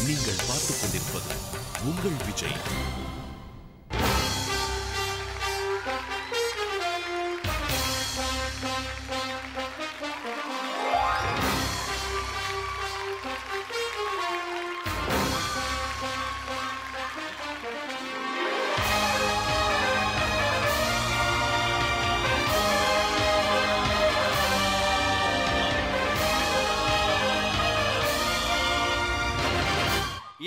நீங்கள் பார்த்துக் கொண்டிருப்பது உங்கள் விஜய்.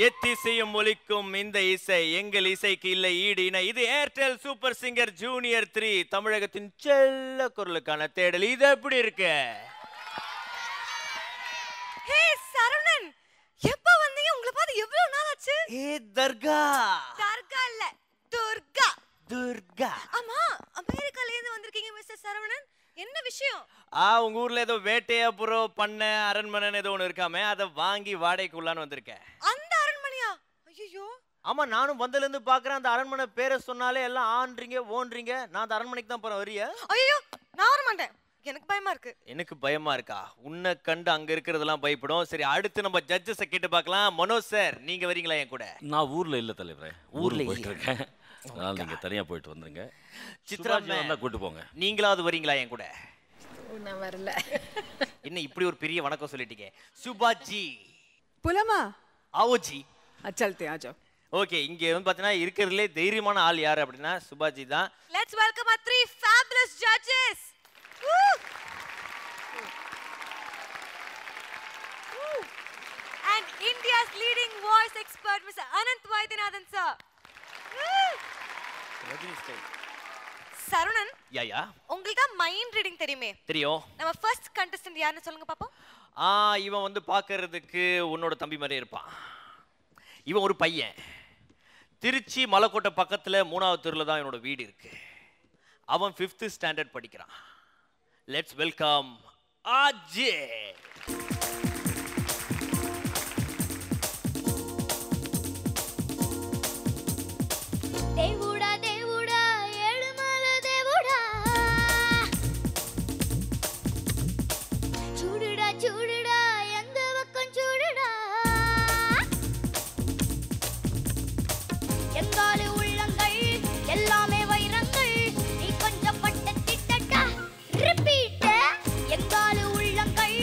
எத்திசையும் ஒலிக்கும் இந்த இசை எங்கள் இசைக்கு இல்லை ஈடு இணை. இது ஏர்டெல் சூப்பர் சிங்கர் ஜூனியர் 3 தமிழகத்தின் செல்ல குரலுக்கான தேடல். இது எப்படி இருக்கு? ஹே சரவணன், எப்ப வந்தீங்க? உங்களை பார்த்து எவ்வளவு நாள் ஆச்சு? தர்கா. தர்கா இல்ல, துர்கா. துர்கா. ஆமா, அமெரிக்கால இருந்து வந்திருக்கீங்க மிஸ்டர் சரவணன். என்ன விஷயம்? உங்க ஊர்ல ஏதோ வேட்டையாபுரம் பண்ண அரண்மனை ஏதோ ஒன்று இருக்காமே, அதை வாங்கி வாடகைக்கு உள்ளான்னு வந்திருக்கேன். அந்த அரண்மனையா? ஐயோ. ஆமா, நானும் வந்ததுல இருந்து பாக்குறேன். அந்த அரண்மனை பேரை சொன்னாலே எல்லாம் ஆன்றீங்க ஓன்றீங்க. நான் அந்த அரண்மனைக்கு தான் போறேன். வரியா? ஐயோ, நான் வர மாட்டேன். எனக்கு பயமா இருக்கு. எனக்கு பயமா இருக்கா? உன்னை கண்டு அங்க இருக்கிறதெல்லாம் பயப்படும். சரி, அடுத்து நம்ம ஜட்ஜஸை கேட்டு பார்க்கலாம். மனோஜ் சார், நீங்க வரீங்களா என் கூட? நான் ஊர்ல இல்ல தலைவரே, ஊர்ல போயிட்டு இருக்கேன். அதனால நீங்க தனியா போயிட்டு வந்துருங்க. சித்ரா வந்தா கூட்டு போங்க. நீங்களாவது வரீங்களா என் கூட? நான் வரல. என்ன இப்படி ஒரு பெரிய வணக்கம் சொல்லிட்டீங்க? சுபாஜி புலமா ஆவோஜி. चलते आ जाओ. ஓகே, இங்க வந்து பாத்தீங்கன்னா இருக்கிறதுலே தைரியமான ஆள் யாரு அப்படின்னா சுபாஜி தான். Let's welcome our 3 fabulous judges. Woo! Woo! And India's leading voice expert Mr. Anant Vaidyanathan sir. Saravanan, யா உங்களுக்கு தான் மைண்ட் ரீடிங் தெரியுமே? தெரியும். நம்ம ஃபர்ஸ்ட் கண்டஸ்டன்ட் யாருன்னு சொல்லுங்க பாப்போம். இவன் வந்து பார்க்கறதுக்கு உன்னோட தம்பி மாதிரி இருப்பான். இவன் ஒரு பையன். திருச்சி மலைக்கோட்டை பக்கத்தில் 3வது தெருவில் தான் என்னோட வீடு இருக்கு. அவன் 5th ஸ்டாண்டர்ட் படிக்கிறான். Let's welcome Ajay. தேவுடா தேவுடா ஏழுமலை தேவுடா, சூடுடா சூடுடா எந்த பக்கம் சூடுடா, எங்காலு உள்ளங்கள் எல்லாமே வைரங்கள், நீ கொஞ்சம் பட்ட திட்டட்டா ரிப்பீட். எங்காலு உள்ளங்கள்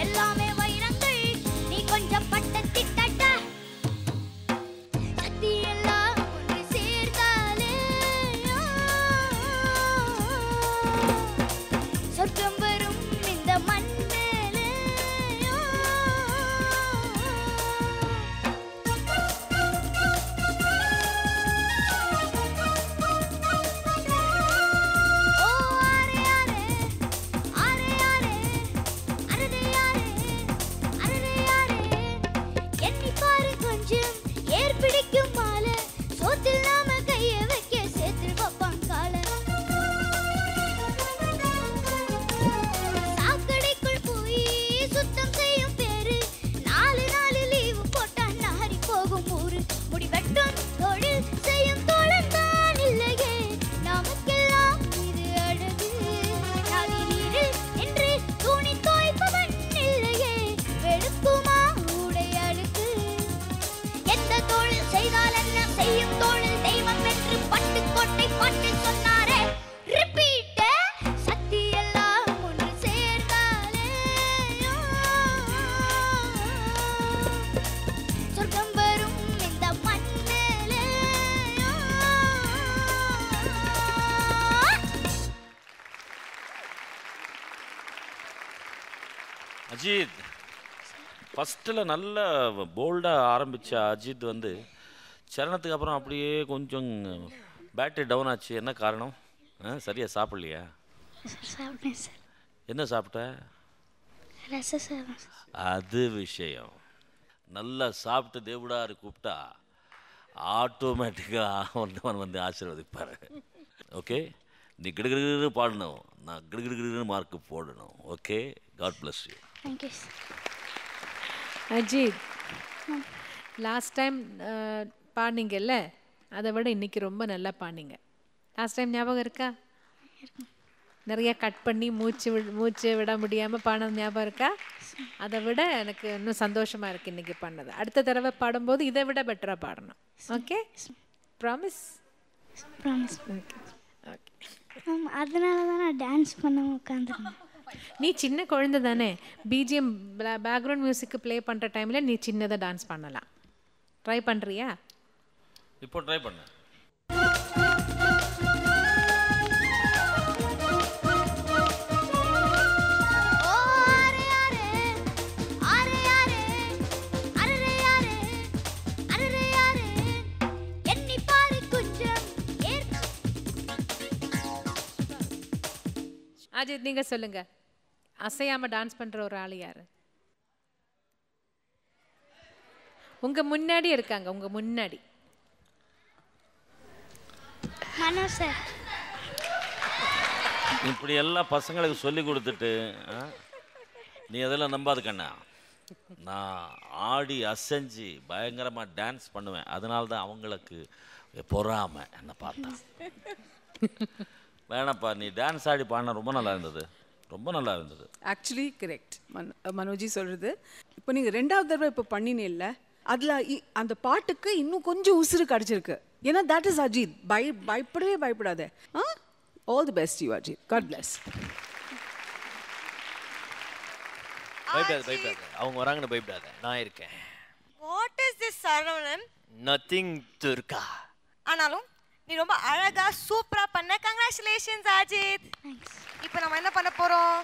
எல்லாமே வைரங்கள், நீ கொஞ்சம் பட்ட திட்டட்டா, சக்தி எல்லாம் ஒன்று சேர்த்தாலே சொர்க்கம் வரும் இந்த மண் மேலே. ஓ ஆரே ஆரே ஆரே ஆரே அரே ஆரே அரே ஆரே, எண்ணி பாரு கொஞ்சம் ஏர் பிடிக்கும் மாலை, சோத்தில் நாம கைய வைக்க சேர்த்து வைப்பான் காலை, சாக்கடைக்குள் போய் சுத்தம் செய்யும் பேரு, 4 நாள் லீவு போட்டா நாரி போகும் ஊரு, முடி வெட்டும் தொழில் செய்யும் தோழன் தான் இல்லையே, நமக்கெல்லாம் இது அழகு, நாகி நீரில் என்று துணி தோய்ப்பவன் இல்லையே, வெளுக்குமா உடை அழுக்கு, எந்த தொழில் செய்தால் என்ன செய்யும் தொழில் தெய்வம் என்று பட்டுக்கோட்டை பாட்டில் சொன்னாரே ரிப்பீட். சக்தி எல்லாம் ஒன்று சேர்ந்தாலே சொர்க்கம் வரும் இந்த மண் மேலே. அஜித் ஃபர்ஸ்ட்டில் நல்ல போல்டாக ஆரம்பித்த அஜித் வந்து சரணத்துக்கு அப்புறம் அப்படியே கொஞ்சம் பேட்டரி டவுன் ஆச்சு. என்ன காரணம்? சரியா சாப்பிட்லையா? சாப்பிட்டேன் சார். என்ன சாப்பிட்ட? ரச சாதம். அது விஷயம். நல்லா சாப்பிட்டு தேவடாரு கூப்பிட்டா ஆட்டோமேட்டிக்காக வந்து ஆசீர்வதிப்பார். ஓகே, நீ கிடுகிடுன்னு பாடணும், நான் கிடுகிடுன்னு மார்க்கு போடணும். Okay, God bless you. Thank you sir. Ajith, last time பாடினீங்கல்ல, அதை விட இன்னைக்கு ரொம்ப நல்லா பாடினீங்க. லாஸ்ட் டைம் ஞாபகம் இருக்கா? நிறைய கட் பண்ணி மூச்சு விட முடியாமல் பாடினது ஞாபகம் இருக்கா? அதை விட எனக்கு இன்னும் சந்தோஷமாக இருக்குது இன்றைக்கி பண்ணது. அடுத்த தடவை பாடும்போது இதை விட பெட்டராக பாடணும். Okay, promise? Promise. Okay okay. அதனால தான் நான் டான்ஸ் பண்ண உட்காந்துருந்தேன். நீ சின்ன குழந்தை தானே, பிஜிஎம் பேக்ரவுண்ட் மியூசிக்கு ப்ளே பண்ணுற டைமில் நீ சின்னதாக டான்ஸ் பண்ணலாம். ட்ரை பண்ணுறியா? இப்போ ட்ரை பண்ண. அஜித், நீங்கள் சொல்லுங்கள், அசையாமல் டான்ஸ் பண்ணுற ஒரு ஆள் யார்? உங்கள் முன்னாடி இருக்காங்க, உங்கள் முன்னாடி. மனோஜ் சார். இப்படி எல்லா பசங்களுக்கு சொல்லி கொடுத்துட்டு நீ அதெல்லாம் நம்பாது கண்ணா. நான் ஆடி அசைஞ்சு பயங்கரமாக டான்ஸ் பண்ணுவேன். அதனால தான் அவங்களுக்கு பொறாமை என்னை பார்த்தா. வேணாப்பா, நீ டான்ஸ் ஆடி பாடினா ரொம்ப நல்லா இருந்தது, ரொம்ப நல்லா இருந்தது. ஆக்சுவலி கரெக்ட் மனோஜி சொல்கிறது. இப்போ நீங்கள் 2வது தடவை இப்போ பண்ணினே இல்லை, அதில் அந்த பாட்டுக்கு இன்னும் கொஞ்சம் உசுறு கிடச்சிருக்கு. ஏன்னா தட் இஸ் அஜித். பயப்படவே பயப்படாத. All the best you Ajith. God bless. பயப்படாத, அவங்க வராங்கன்னு பயப்படாத, நான் இருக்கேன். What is this Saravanan? Nothing Durga. ஆனாலும் நீ ரொம்ப அழகா சூப்பரா பண்ண. கங்க்ராச்சுலேஷன்ஸ் அஜித். இப்போ நம்ம என்ன பண்ண போறோம்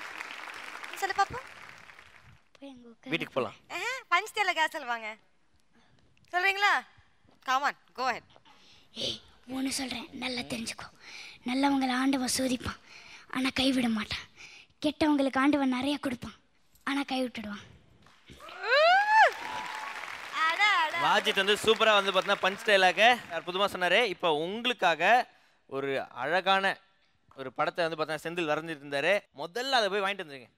சொல்லு பாப்போம். வீட்டுக்கு போலாம். பஞ்ச் தேல கேஸ் சொல்வாங்க, சொல்றீங்களா? Come on, go ahead. ஏய், ஒன்று சொல்கிறேன், நல்லா தெரிஞ்சுக்கோ. நல்லவங்களை ஆண்டவன் சோதிப்பான், ஆனால் கைவிட மாட்டான். கெட்டவங்களுக்கு ஆண்டவன் நிறைய கொடுப்பான், ஆனால் கை விட்டுடுவான். வாஜித் வந்து சூப்பராக வந்து பார்த்தீங்கன்னா பஞ்ச் டைலாக அற்புதமாக சொன்னார். இப்போ உங்களுக்காக ஒரு அழகான ஒரு படத்தை வந்து பார்த்தீங்கன்னா செந்தில் வரைஞ்சிட்டு இருந்தாரு. முதல்ல அதை போய் வாங்கிட்டு வந்துருங்க.